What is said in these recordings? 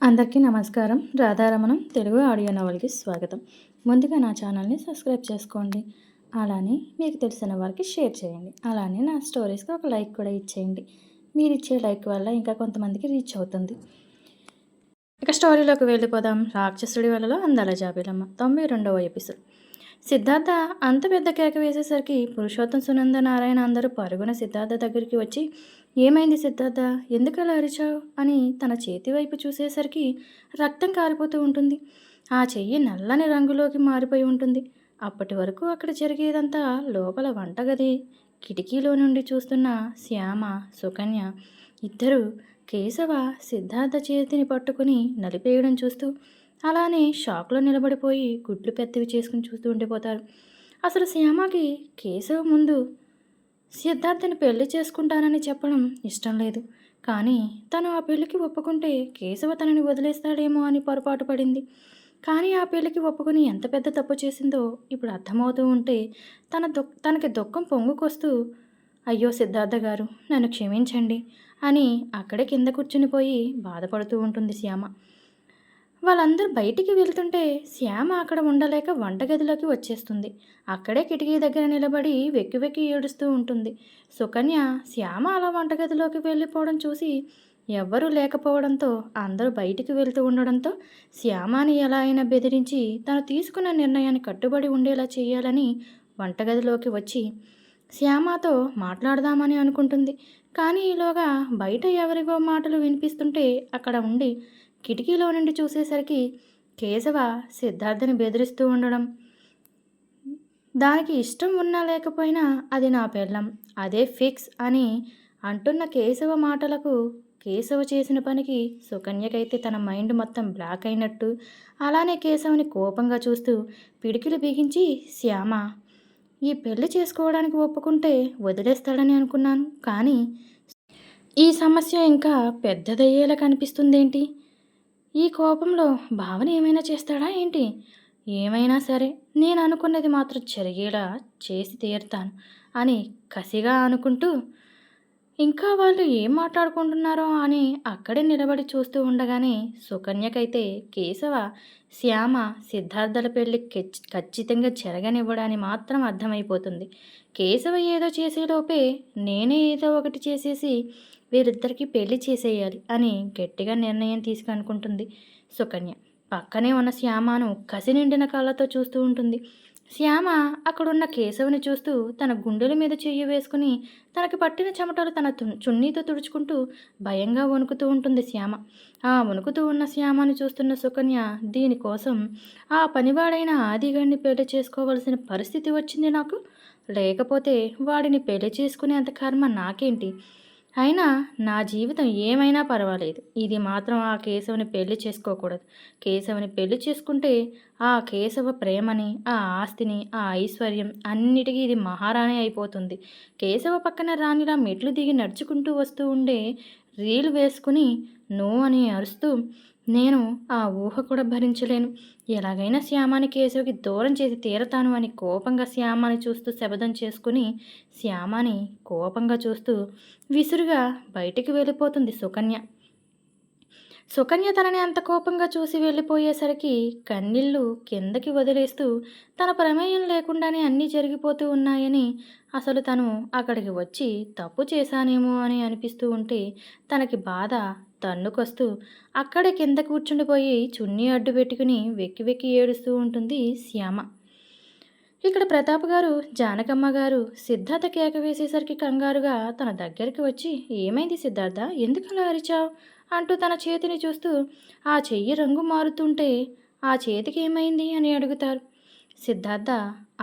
అందరికీ నమస్కారం. రాధారమణం తెలుగు ఆడియో నవల్కి స్వాగతం. ముందుగా నా ఛానల్ని సబ్స్క్రైబ్ చేసుకోండి. అలానే మీకు తెలిసిన వారికి షేర్ చేయండి. అలానే నా స్టోరీస్కి ఒక లైక్ కూడా ఇచ్చేయండి. మీరు ఇచ్చే లైక్ వల్ల ఇంకా కొంతమందికి రీచ్ అవుతుంది. ఇక స్టోరీలోకి వెళ్ళిపోదాం. రాక్షసుడి వలలో అందాల జాబిలమ్మ 92వ ఎపిసోడ్. సిద్ధార్థ అంత పెద్ద కేక వేసేసరికి పురుషోత్తం, సునంద, నారాయణ అందరూ పరుగున సిద్ధార్థ దగ్గరికి వచ్చి, ఏమైంది సిద్ధార్థ, ఎందుకు అలా అరిచావు అని తన చేతి వైపు చూసేసరికి రక్తం కారిపోతూ ఉంటుంది. ఆ చెయ్యి నల్లని రంగులోకి మారిపోయి ఉంటుంది. అప్పటి వరకు అక్కడ జరిగేదంతా లోపల వంటగది కిటికీలో నుండి చూస్తున్న శ్యామ, సుకన్య ఇద్దరు కేశవ సిద్ధార్థ చేతిని పట్టుకుని నలిపేయడం చూస్తూ అలానే షాక్లో నిలబడిపోయి గుడ్లు పెద్దవి చేసుకుని చూస్తూ ఉండిపోతారు. అసలు శ్యామకి కేశవ ముందు సిద్ధార్థని పెళ్లి చేసుకుంటానని చెప్పడం ఇష్టం లేదు. కానీ తను ఆ పెళ్లికి ఒప్పుకుంటే కేశవ తనని వదిలేస్తాడేమో అని పొరపాటు పడింది. కానీ ఆ పెళ్లికి ఒప్పుకుని ఎంత పెద్ద తప్పు చేసిందో ఇప్పుడు అర్థమవుతూ ఉంటే తనకి దుఃఖం పొంగుకొస్తూ, అయ్యో సిద్ధార్థ గారు నన్ను క్షమించండి అని అక్కడే కింద కూర్చునిపోయి బాధపడుతూ ఉంటుంది శ్యామ. వాళ్ళందరూ బయటికి వెళ్తుంటే శ్యామ అక్కడ ఉండలేక వంటగదిలోకి వచ్చేస్తుంది. అక్కడే కిటికీ దగ్గర నిలబడి వెక్కి వెక్కి ఏడుస్తూ ఉంటుంది. సుకన్య శ్యామ అలా వంటగదిలోకి వెళ్ళిపోవడం చూసి ఎవ్వరూ లేకపోవడంతో అందరూ బయటికి వెళ్తూ ఉండడంతో శ్యామని ఎలా అయినా బెదిరించి తను తీసుకున్న నిర్ణయాన్ని కట్టుబడి ఉండేలా చేయాలని వంటగదిలోకి వచ్చి శ్యామతో మాట్లాడదామని అనుకుంటుంది. కానీ ఈలోగా బయట ఎవరివో మాటలు వినిపిస్తుంటే అక్కడ ఉండి కిటికీలో నుండి చూసేసరికి కేశవ సిద్ధార్థని బెదిరిస్తూ ఉండడం, దానికి ఇష్టం ఉన్నా లేకపోయినా అది నా పెళ్ళం, అదే ఫిక్స్ అని అంటున్న కేశవ మాటలకు కేశవ చేసిన పనికి సుకన్యకైతే తన మైండ్ మొత్తం బ్లాక్ అయినట్టు, అలానే కేశవని కోపంగా చూస్తూ పిడికిలు బిగించి, శ్యామ ఈ పెళ్లి చేసుకోవడానికి ఒప్పుకుంటే వదిలేస్తాడని అనుకున్నాను, కానీ ఈ సమస్య ఇంకా పెద్దదయ్యేలా కనిపిస్తుందేంటి? ఈ కోపంలో భావన ఏమైనా చేస్తాడా ఏంటి? ఏమైనా సరే నేను అనుకున్నది మాత్రం జరిగేలా చేసి తీరుతాను అని కసిగా అనుకుంటూ ఇంకా వాళ్ళు ఏం మాట్లాడుకుంటున్నారో అని అక్కడే నిలబడి చూస్తూ ఉండగానే సుకన్యకైతే కేశవ శ్యామ సిద్ధార్థల పెళ్లి ఖచ్చితంగా జరగనివ్వడని మాత్రం అర్థమైపోతుంది. కేశవ ఏదో చేసేలోపే నేనే ఏదో ఒకటి చేసేసి వీరిద్దరికీ పెళ్లి చేసేయాలి అని గట్టిగా నిర్ణయం తీసుకనుకుంటుంది సుకన్య. పక్కనే ఉన్న శ్యామను కసి నిండిన కళ్ళతో చూస్తూ ఉంటుంది. శ్యామ అక్కడున్న కేశవుని చూస్తూ తన గుండెల మీద చెయ్యి వేసుకుని తనకి పట్టిన చెమటలు తన చున్నీతో తుడుచుకుంటూ భయంగా వణుకుతూ ఉంటుంది శ్యామ. ఆ వణుకుతూ ఉన్న శ్యామని చూస్తున్న సుకన్య దీనికోసం ఆ పనివాడైన ఆదిగాడిని పెళ్లి చేసుకోవలసిన పరిస్థితి వచ్చింది నాకు, లేకపోతే వాడిని పెళ్లి చేసుకునేంత కర్మ నాకేంటి? అయినా నా జీవితం ఏమైనా పర్వాలేదు, ఇది మాత్రం ఆ కేశవుని పెళ్లి చేసుకోకూడదు. కేశవుని పెళ్లి చేసుకుంటే ఆ కేశవ ప్రేమని, ఆ ఆస్తిని, ఆ ఐశ్వర్యం అన్నిటికీ ఇది మహారాణి అయిపోతుంది. కేశవ పక్కన రాణిలా మెట్లు దిగి నడుచుకుంటూ వస్తూ ఉండే రీలు వేసుకుని నో అని అరుస్తూ నేను ఆ ఊహ కూడా భరించలేను. ఎలాగైనా శ్యామాని కేశవకి దూరం చేసి తీరతాను అని కోపంగా శ్యామాని చూస్తూ శబదం చేసుకుని శ్యామాని కోపంగా చూస్తూ విసురుగా బయటికి వెళ్ళిపోతుంది సుకన్య. సుకన్య తనని అంత కోపంగా చూసి వెళ్ళిపోయేసరికి కన్నీళ్ళు కిందకి వదిలేస్తూ తన ప్రమేయం లేకుండానే అన్నీ జరిగిపోతూ ఉన్నాయని, అసలు తను అక్కడికి వచ్చి తప్పు చేశానేమో అని అనిపిస్తూ ఉంటే తనకి బాధ తన్నుకొస్తూ అక్కడే కింద కూర్చుండిపోయి చున్నీ అడ్డు పెట్టుకుని వెక్కి వెక్కి ఏడుస్తూ ఉంటుంది శ్యామ. ఇక్కడ ప్రతాప్ గారు, జానకమ్మ గారు సిద్ధార్థ కేక వేసేసరికి కంగారుగా తన దగ్గరికి వచ్చి, ఏమైంది సిద్ధార్థ, ఎందుకు అలా అరిచావు అంటూ తన చేతిని చూస్తూ ఆ చెయ్యి రంగు మారుతుంటే ఆ చేతికి ఏమైంది అని అడుగుతారు. సిద్ధార్థ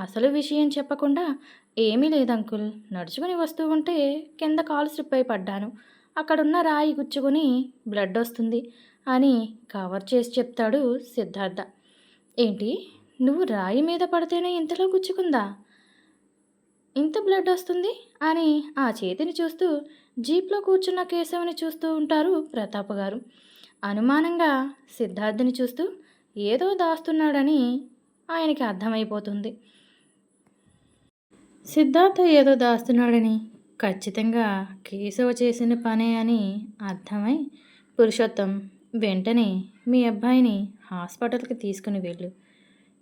అసలు విషయం చెప్పకుండా, ఏమీ లేదు అంకుల్, నడుచుకుని వస్తూ ఉంటే కింద కాలు స్లిప్ అయి పడ్డాను, అక్కడున్న రాయి గుచ్చుకుని బ్లడ్ వస్తుంది అని కవర్ చేసి చెప్తాడు సిద్ధార్థ. ఏంటి, నువ్వు రాయి మీద పడితేనే ఇంతలో గుచ్చుకుందా, ఇంత బ్లడ్ వస్తుంది అని ఆ చేతిని చూస్తూ జీప్లో కూర్చున్న కేశవుని చూస్తూ ఉంటారు ప్రతాప్ గారు. అనుమానంగా సిద్ధార్థని చూస్తూ ఏదో దాస్తున్నాడని ఆయనకి అర్థమైపోతుంది. సిద్ధార్థ ఏదో దాస్తున్నాడని, ఖచ్చితంగా కేశవ చేసిన పనే అని అర్థమై పురుషోత్తం వెంటనే మీ అబ్బాయిని హాస్పిటల్కి తీసుకుని వెళ్ళు.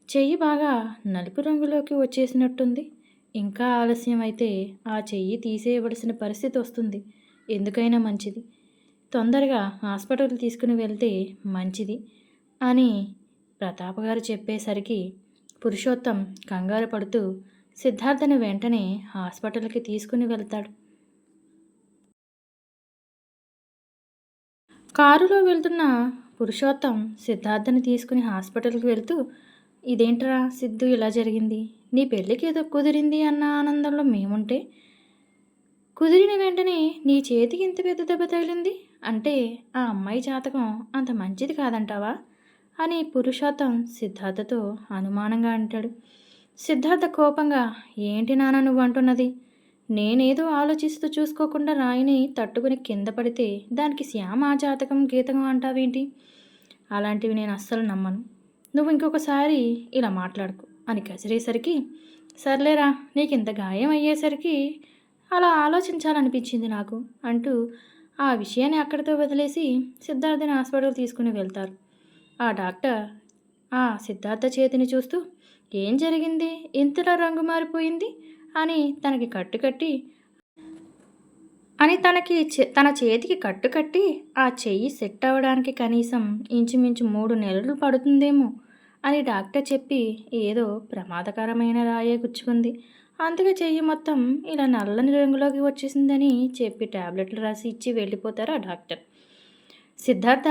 చెయ్యి బాగా నలుపు రంగులోకి వచ్చేసినట్టుంది. ఇంకా ఆలస్యం అయితే ఆ చెయ్యి తీసేయవలసిన పరిస్థితి వస్తుంది. ఎందుకైనా మంచిది. తొందరగా హాస్పిటల్కి తీసుకుని వెళ్తే మంచిది అని ప్రతాప్ గారు చెప్పేసరికి పురుషోత్తం కంగారు పడుతూ సిద్ధార్థని వెంటనే హాస్పిటల్కి తీసుకుని వెళ్తాడు. కారులో వెళ్తున్న పురుషోత్తం సిద్ధార్థని తీసుకుని హాస్పిటల్కి వెళ్తూ, ఇదేంట్రా సిద్ధు ఇలా జరిగింది? నీ పెళ్ళికి ఏదో కుదిరింది అన్న ఆనందంలో మేముంటే, కుదిరిన వెంటనే నీ చేతికి ఇంత పెద్ద దెబ్బ తగిలింది అంటే ఆ అమ్మాయి జాతకం అంత మంచిది కాదంటావా అని పురుషోత్తం సిద్ధార్థతో అనుమానంగా అంటాడు. సిద్ధార్థ కోపంగా, ఏంటి నాన్న నువ్వు అంటున్నది? నేనేదో ఆలోచిస్తూ చూసుకోకుండా రాయిని తట్టుకుని కింద పడితే దానికి శ్యామ జాతకం గీతకం అంటావేంటి? అలాంటివి నేను అస్సలు నమ్మను. నువ్వు ఇంకొకసారి ఇలా మాట్లాడుకు అని కసిరేసరికి, సర్లేరా నీకు ఇంత గాయం అయ్యేసరికి అలా ఆలోచించాలనిపించింది నాకు అంటూ ఆ విషయాన్ని అక్కడితో వదిలేసి సిద్ధార్థని హాస్పిటల్ తీసుకుని వెళ్తారు. ఆ డాక్టర్ ఆ సిద్ధార్థ చేతిని చూస్తూ, ఏం జరిగింది ఇంతలా రంగు మారిపోయింది అని తనకి కట్టుకట్టి తన చేతికి కట్టుకట్టి ఆ చెయ్యి సెట్ అవ్వడానికి కనీసం ఇంచుమించు 3 నెలలు పడుతుందేమో అని డాక్టర్ చెప్పి ఏదో ప్రమాదకరమైన రాయే గుచ్చుకుంది. అందుకే చెయ్యి మొత్తం ఇలా నల్లని రంగులోకి వచ్చేసిందని చెప్పి టాబ్లెట్లు రాసి ఇచ్చి వెళ్ళిపోతారు ఆ డాక్టర్. సిద్ధార్థ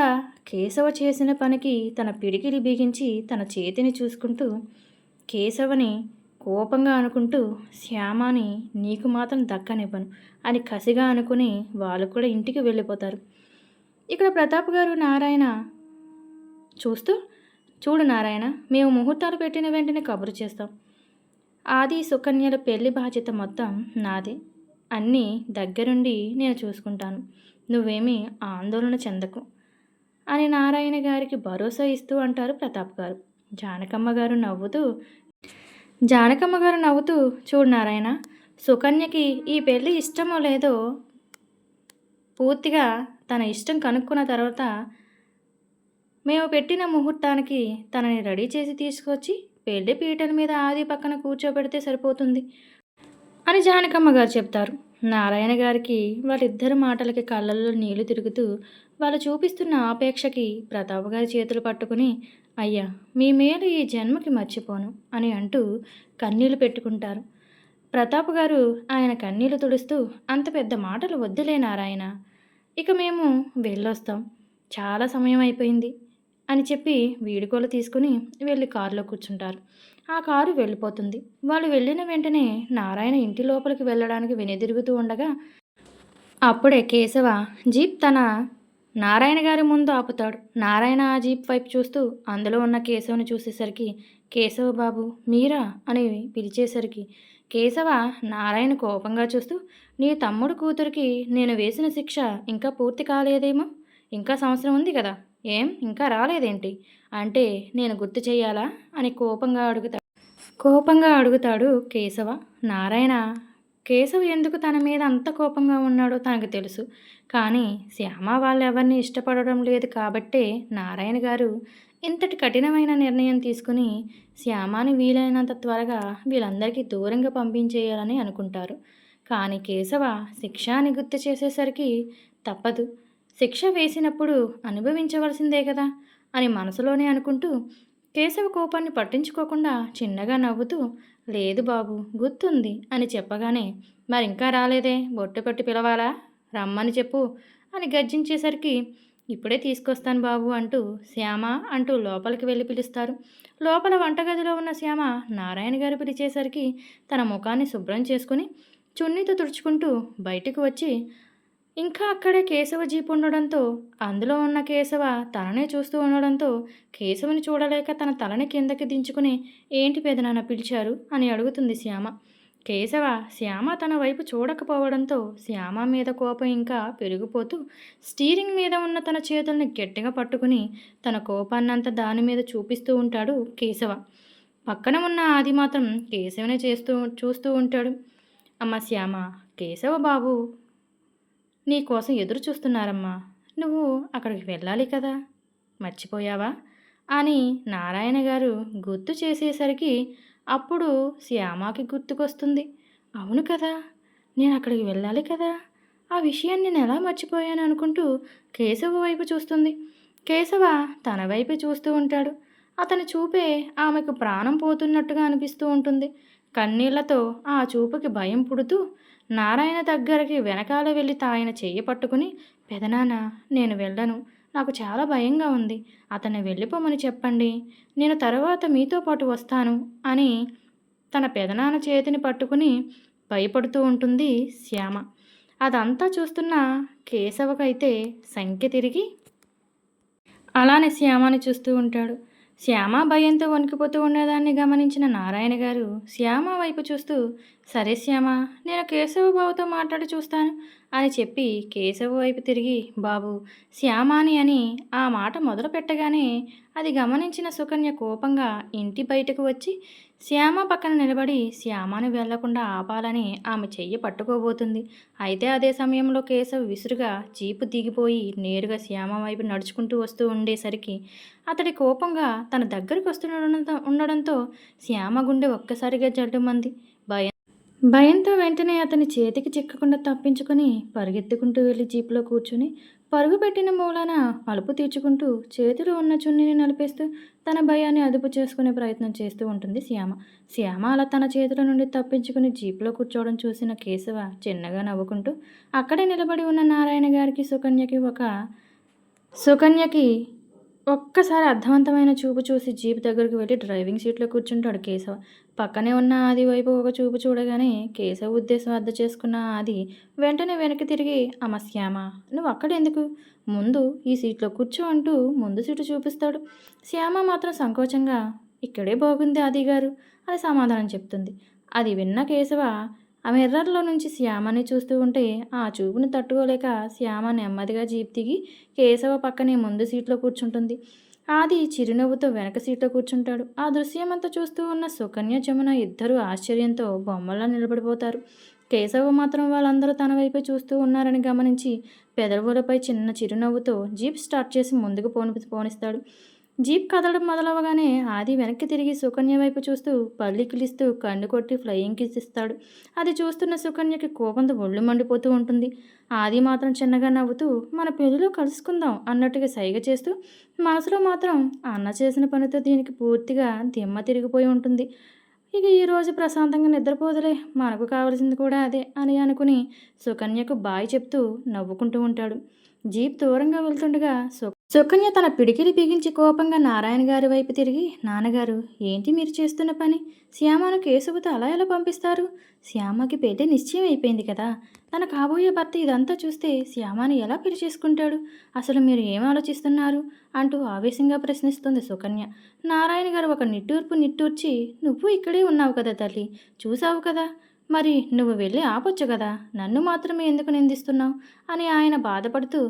కేశవ చేసిన పనికి తన పిడికిలి బిగించి తన చేతిని చూసుకుంటూ కేశవని కోపంగా అనుకుంటూ, శ్యామాని నీకు మాత్రం దక్కనివ్వను అని కసిగా అనుకుని వాళ్ళు కూడా ఇంటికి వెళ్ళిపోతారు. ఇక్కడ ప్రతాప్ గారు నారాయణ చూస్తూ, చూడు నారాయణ, మేము ముహూర్తాలు పెట్టిన వెంటనే కబురు చేస్తాం. ఆది సుకన్యల పెళ్లి బాధ్యత మొత్తం నాదే. అన్నీ దగ్గరుండి నేను చూసుకుంటాను. నువ్వేమీ ఆందోళన చెందకు అని నారాయణ గారికి భరోసా ఇస్తూ అంటారు ప్రతాప్ గారు. జానకమ్మ గారు నవ్వుతూ, చూడు నారాయణ, సుకన్యకి ఈ పెళ్ళి ఇష్టమో లేదో పూర్తిగా తన ఇష్టం కనుక్కున్న తర్వాత మేము పెట్టిన ముహూర్తానికి తనని రెడీ చేసి తీసుకొచ్చి పెళ్లి పీటల మీద ఆది పక్కన కూర్చోబెడితే సరిపోతుంది అని జానకమ్మ గారు చెప్తారు. నారాయణ గారికి వాళ్ళిద్దరి మాటలకి కళ్ళల్లో నీళ్లు తిరుగుతూ వాళ్ళు చూపిస్తున్న ఆపేక్షకి ప్రతాప్ గారి చేతులు పట్టుకుని, అయ్యా మీ మేలు ఈ జన్మకి మర్చిపోను అని అంటూ కన్నీళ్లు పెట్టుకుంటారు. ప్రతాప్ గారు ఆయన కన్నీళ్లు తుడుస్తూ, అంత పెద్ద మాటలు వద్దులే నారాయణ, ఇక మేము వెళ్ళొస్తాం, చాలా సమయం అయిపోయింది అని చెప్పి వీడుకోలు తీసుకుని వెళ్ళి కారులో కూర్చుంటారు. ఆ కారు వెళ్ళిపోతుంది. వాళ్ళు వెళ్ళిన వెంటనే నారాయణ ఇంటి లోపలికి వెళ్ళడానికి వెనుదిరుగుతూ ఉండగా అప్పుడే కేశవ జీప్ తన నారాయణ గారి ముందు ఆపుతాడు. నారాయణ ఆ జీప్ వైపు చూస్తూ అందులో ఉన్న కేశవని చూసేసరికి, కేశవ బాబు మీరా అని పిలిచేసరికి కేశవ నారాయణ కోపంగా చూస్తూ, నీ తమ్ముడు కూతురికి నేను వేసిన శిక్ష ఇంకా పూర్తి కాలేదేమో, ఇంకా సంవత్సరం ఉంది కదా, ఏం ఇంకా రాలేదేంటి అంటే నేను గుర్తు చెయ్యాలా అని కోపంగా అడుగుతాడు కేశవ. నారాయణ కేశవ్ ఎందుకు తన మీద అంత కోపంగా ఉన్నాడో తనకు తెలుసు. కానీ శ్యామ వాళ్ళెవరిని ఇష్టపడడం లేదు కాబట్టే నారాయణ గారు ఇంతటి కఠినమైన నిర్ణయం తీసుకుని శ్యామాని వీలైనంత త్వరగా వీళ్ళందరికీ దూరంగా పంపించేయాలని అనుకుంటారు. కానీ కేశవ శిక్ష అని గుర్తు చేసేసరికి తప్పదు, శిక్ష వేసినప్పుడు అనుభవించవలసిందే కదా అని మనసులోనే అనుకుంటూ కేశవ కోపాన్ని పట్టించుకోకుండా చిన్నగా నవ్వుతూ, లేదు బాబు గుర్తుంది అని చెప్పగానే, మరింకా రాలేదే, బొట్టు పెట్టి పిలవాలా, రమ్మని చెప్పు అని గర్జించేసరికి, ఇప్పుడే తీసుకొస్తాను బాబు అంటూ శ్యామ అంటూ లోపలికి వెళ్ళి పిలుస్తారు. లోపల వంటగదిలో ఉన్న శ్యామ నారాయణ గారు పిలిచేసరికి తన ముఖాన్ని శుభ్రం చేసుకుని చున్నీతో తుడుచుకుంటూ బయటకు వచ్చి, ఇంకా అక్కడే కేశవ జీపు ఉండడంతో అందులో ఉన్న కేశవ తననే చూస్తూ ఉండడంతో కేశవుని చూడలేక తన తలని కిందకి దించుకుని, ఏంటి పెదనాన్న పిలిచారు అని అడుగుతుంది శ్యామ. కేశవ శ్యామ తన వైపు చూడకపోవడంతో శ్యామ మీద కోపం ఇంకా పెరిగిపోతూ స్టీరింగ్ మీద ఉన్న తన చేతుల్ని గట్టిగా పట్టుకుని తన కోపాన్నంతా దాని మీద చూపిస్తూ ఉంటాడు కేశవ. పక్కన ఉన్న ఆది మాత్రం కేశవనే చూస్తూ ఉంటాడు. అమ్మ శ్యామ, కేశవ బాబు నీ కోసం ఎదురు చూస్తున్నారమ్మా, నువ్వు అక్కడికి వెళ్ళాలి కదా, మర్చిపోయావా అని నారాయణ గారు గుర్తు చేసేసరికి అప్పుడు శ్యామకి గుర్తుకొస్తుంది. అవును కదా, నేను అక్కడికి వెళ్ళాలి కదా, ఆ విషయాన్ని నేను ఎలా మర్చిపోయాను అనుకుంటూ కేశవ వైపు చూస్తుంది. కేశవ తన వైపే చూస్తూ ఉంటాడు. అతని చూపే ఆమెకు ప్రాణం పోతున్నట్టుగా అనిపిస్తూ ఉంటుంది. కన్నీళ్లతో ఆ చూపుకి భయం పుడుతూ నారాయణ దగ్గరికి వెనకాల వెళ్ళి ఆయన చెయ్యి పట్టుకుని, పెదనాన్న, నేను వెళ్ళను, నాకు చాలా భయంగా ఉంది, అతన్ని వెళ్ళిపోమని చెప్పండి, నేను తర్వాత మీతో పాటు వస్తాను అని తన పెదనాన్న చేతిని పట్టుకుని భయపడుతూ ఉంటుంది శ్యామ. అదంతా చూస్తున్న కేశవకైతే సంఖ్య తిరిగి అలానే శ్యామని చూస్తూ ఉంటాడు. శ్యామ భయంతో వణికిపోతూ ఉండేదాన్ని గమనించిన నారాయణ గారు శ్యామ వైపు చూస్తూ, సరే శ్యామ, నేను కేశవ బాబుతో మాట్లాడి చూస్తాను అని చెప్పి కేశవ వైపు తిరిగి, బాబు, శ్యామాని అని ఆ మాట మొదలు పెట్టగానే అది గమనించిన సుకన్య కోపంగా ఇంటి బయటకు వచ్చి శ్యామ పక్కన నిలబడి శ్యామని వెళ్లకుండా ఆపాలని ఆమె చెయ్యి పట్టుకోబోతుంది. అయితే అదే సమయంలో కేశవ్ విసురుగా జీపు దిగిపోయి నేరుగా శ్యామ వైపు నడుచుకుంటూ వస్తూ ఉండేసరికి అతడి కోపంగా తన దగ్గరికి ఉండడంతో శ్యామ గుండె ఒక్కసారిగా జడ్డుమంది. భయంతో వెంటనే అతని చేతికి చిక్కకుండా తప్పించుకొని పరిగెత్తుకుంటూ వెళ్ళి జీపులో కూర్చుని పరుగు పెట్టిన మూలాన అలుపు తీర్చుకుంటూ చేతిలో ఉన్న చున్నీని నలిపేస్తూ తన భయాన్ని అదుపు చేసుకునే ప్రయత్నం చేస్తూ ఉంటుంది శ్యామ. శ్యామ అలా తన చేతుల నుండి తప్పించుకుని జీపులో కూర్చోవడం చూసిన కేశవ చిన్నగా నవ్వుకుంటూ అక్కడే నిలబడి ఉన్న నారాయణ గారికి సుకన్యకి ఒక్కసారి అర్థవంతమైన చూపు చూసి జీప్ దగ్గరకు వెళ్ళి డ్రైవింగ్ సీట్లో కూర్చుంటాడు కేశవ. పక్కనే ఉన్న ఆది వైపు ఒక చూపు చూడగానే కేశవ ఉద్దేశం అర్థం చేసుకున్న ఆది వెంటనే వెనక్కి తిరిగి, అమ్మ శ్యామ, నువ్వు అక్కడెందుకు, ముందు ఈ సీట్లో కూర్చో అంటూ ముందు సీటు చూపిస్తాడు. శ్యామ మాత్రం సంకోచంగా, ఇక్కడే బాగుంది ఆది గారు అని సమాధానం చెప్తుంది. అది విన్న కేశవ ఆ మిర్రర్లో నుంచి శ్యామని చూస్తూ ఉంటే ఆ చూపుని తట్టుకోలేక శ్యామ నెమ్మదిగా జీప్ దిగి కేశవ పక్కనే ముందు సీట్లో కూర్చుంటుంది. ఆది చిరునవ్వుతో వెనక సీట్లో కూర్చుంటాడు. ఆ దృశ్యమంతా చూస్తూ ఉన్న సుకన్య, జమున ఇద్దరూ ఆశ్చర్యంతో బొమ్మల్లా నిలబడిపోతారు. కేశవ మాత్రం వాళ్ళందరూ తన వైపే చూస్తూ ఉన్నారని గమనించి పెదవులపై చిన్న చిరునవ్వుతో జీప్ స్టార్ట్ చేసి ముందుకు పోనిస్తాడు. జీప్ కదలడం మొదలవగానే ఆది వెనక్కి తిరిగి సుకన్య వైపు చూస్తూ పల్లికిలిస్తూ కన్ను కొట్టి ఫ్లయింగ్ కిస్ ఇస్తాడు. అది చూస్తున్న సుకన్యకి కోపంతో ఒళ్ళు మండిపోతూ ఉంటుంది. ఆది మాత్రం చిన్నగా నవ్వుతూ మన పెళ్లిలో కలుసుకుందాం అన్నట్టుగా సైగ చేస్తూ మనసులో మాత్రం అన్న చేసిన పనితో దీనికి పూర్తిగా దిమ్మ తిరిగిపోయి ఉంటుంది. ఇక ఈరోజు ప్రశాంతంగా నిద్రపోదులే, మనకు కావాల్సింది కూడా అదే అని అనుకుని సుకన్యకు బాయ్ చెప్తూ నవ్వుకుంటూ ఉంటాడు. జీప్ దూరంగా వెళ్తుండగా సుకన్య తన పిడికిలి బిగించి కోపంగా నారాయణ గారి వైపు తిరిగి, నాన్నగారు, ఏంటి మీరు చేస్తున్న పని, శ్యామను కేశవతో అలా ఎలా పంపిస్తారు, శ్యామకి పెళ్లి నిశ్చయం అయిపోయింది కదా, తన కాబోయే భర్త ఇదంతా చూస్తే శ్యామని ఎలా పెళ్లి చేసుకుంటాడు, అసలు మీరు ఏం ఆలోచిస్తున్నారు అంటూ ఆవేశంగా ప్రశ్నిస్తుంది సుకన్య. నారాయణ గారు ఒక నిట్టూర్చి, నువ్వు ఇక్కడే ఉన్నావు కదా తల్లి, చూసావు కదా, మరి నువ్వు వెళ్ళి ఆపొచ్చు కదా, నన్ను మాత్రమే ఎందుకు నిందిస్తున్నావు అని ఆయన బాధపడుతూ,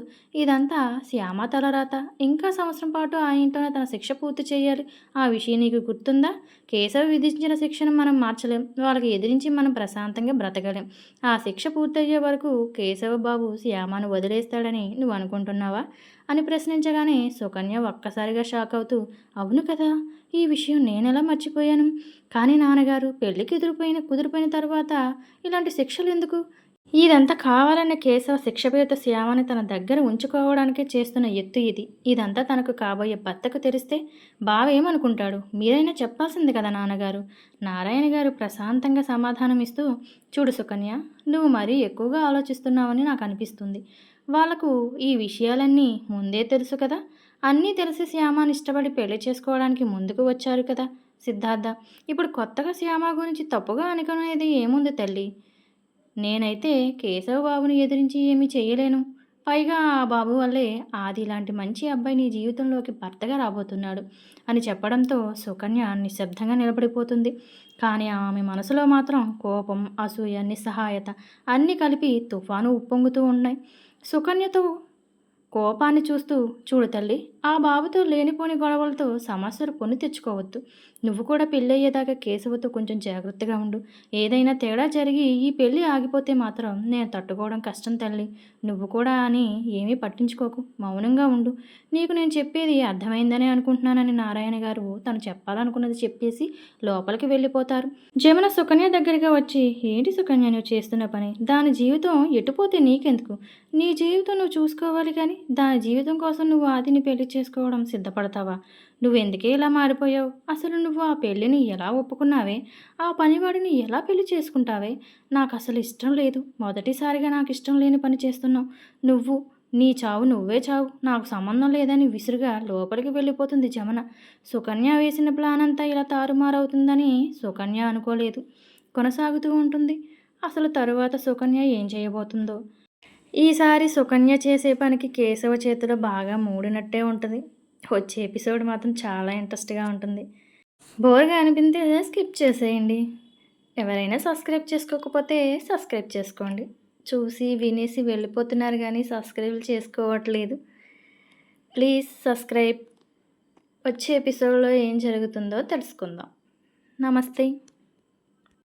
ఇదంతా శ్యామ తలరాత, ఇంకా సంవత్సరం పాటు ఆ ఇంట్లోనే తన శిక్ష పూర్తి చేయాలి, ఆ విషయం నీకు గుర్తుందా, కేశవ విధించిన శిక్షను మనం మార్చలేం, వాళ్ళకి ఎదిరించి మనం ప్రశాంతంగా బ్రతకలేం, ఆ శిక్ష పూర్తయ్యే వరకు కేశవ బాబు శ్యామను వదిలేస్తాడని నువ్వు అనుకుంటున్నావా అని ప్రశ్నించగానే సుకన్య ఒక్కసారిగా షాక్ అవుతూ, అవును కదా, ఈ విషయం నేనెలా మర్చిపోయాను, కానీ నాన్నగారు పెళ్ళికి కుదిరిపోయిన తర్వాత ఇలాంటి శిక్షలు ఎందుకు, ఇదంతా కావాలనే కేశవ శిక్ష పేరుతో శ్యామని తన దగ్గర ఉంచుకోవడానికే చేస్తున్న ఎత్తు ఇది, ఇదంతా తనకు కాబోయే భర్తకు తెలిస్తే బావ ఏమనుకుంటాడు, మీరైనా చెప్పాల్సింది కదా నాన్నగారు. నారాయణ గారు ప్రశాంతంగా సమాధానం ఇస్తూ, చూడు సుకన్య, నువ్వు మరీ ఎక్కువగా ఆలోచిస్తున్నావని నాకు అనిపిస్తుంది, వాళ్లకు ఈ విషయాలన్నీ ముందే తెలుసు కదా, అన్నీ తెలిసి శ్యామని ఇష్టపడి పెళ్లి చేసుకోవడానికి ముందుకు వచ్చారు కదా సిద్ధార్థ, ఇప్పుడు కొత్తగా శ్యామ గురించి తప్పుగా అనుకునేది ఏముంది తల్లి, నేనైతే కేశవ బాబుని ఎదిరించి ఏమీ చేయలేను, పైగా ఆ బాబు వల్లే ఆది లాంటి మంచి అబ్బాయి నీ జీవితంలోకి భర్తగా రాబోతున్నాడు అని చెప్పడంతో సుకన్య నిశ్శబ్దంగా నిలబడిపోతుంది. కానీ ఆమె మనసులో మాత్రం కోపం, అసూయ, నిస్సహాయత అన్నీ కలిపి తుఫాను ఉప్పొంగుతూ ఉన్నాయి. సుకన్యతో కోపాన్ని చూస్తూ, చూడు తల్లి, ఆ బాబుతో లేనిపోని గొడవలతో సమస్యలు కొని తెచ్చుకోవద్దు. నువ్వు కూడా పెళ్ళయ్యేదాకా కేశవతో కొంచెం జాగ్రత్తగా ఉండు. ఏదైనా తేడా జరిగి ఈ పెళ్ళి ఆగిపోతే మాత్రం నేను తట్టుకోవడం కష్టం తల్లి. నువ్వు కూడా అని ఏమీ పట్టించుకోకు. మౌనంగా ఉండు. నీకు నేను చెప్పేది అర్థమైందనే అనుకుంటున్నానని నారాయణ గారు తను చెప్పాలనుకున్నది చెప్పేసి లోపలికి వెళ్ళిపోతారు. జమున సుకన్య దగ్గరికి వచ్చి, ఏంటి సుకన్య నువ్వు చేస్తున్న పని? దాని జీవితం ఎటుపోతే నీకెందుకు? నీ జీవితం నువ్వు చూసుకోవాలి కానీ దాని జీవితం కోసం నువ్వు ఆదిని పెళ్లి చేసుకోవడం సిద్ధపడతావా? నువ్వెందుకే ఇలా మారిపోయావు? అసలు నువ్వు ఆ పెళ్ళిని ఎలా ఒప్పుకున్నావే? ఆ పనివాడిని ఎలా పెళ్లి చేసుకుంటావే? నాకసలు ఇష్టం లేదు. మొదటిసారిగా నాకిష్టం లేని పని చేస్తున్నావు. నువ్వు నీ చావు నువ్వే చావు. నాకు సంబంధం లేదని విసురుగా లోపలికి వెళ్ళిపోతుంది జమున. సుకన్య వేసిన ప్లాన్ అంతా ఇలా తారుమారవుతుందని సుకన్య అనుకోలేదు. కొనసాగుతూ ఉంటుంది. అసలు తరువాత సుకన్య ఏం చేయబోతుందో? ఈసారి సుకన్య చేసే పనికి కేశవ చేతిలో బాగా మూడినట్టే ఉంటుంది. వచ్చే ఎపిసోడ్ మాత్రం చాలా ఇంట్రెస్ట్‌గా ఉంటుంది. బోర్‌గా అనిపిస్తే స్కిప్ చేసేయండి. ఎవరైనా సబ్స్క్రైబ్ చేసుకోకపోతే సబ్స్క్రైబ్ చేసుకోండి. చూసి, వినేసి వెళ్ళిపోతున్నారు గానీ సబ్స్క్రైబ్ చేసుకోవట్లేదు. Please subscribe. వచ్చే ఎపిసోడ్‌లో ఏం జరుగుతుందో తెలుసుకుందాం. నమస్తే.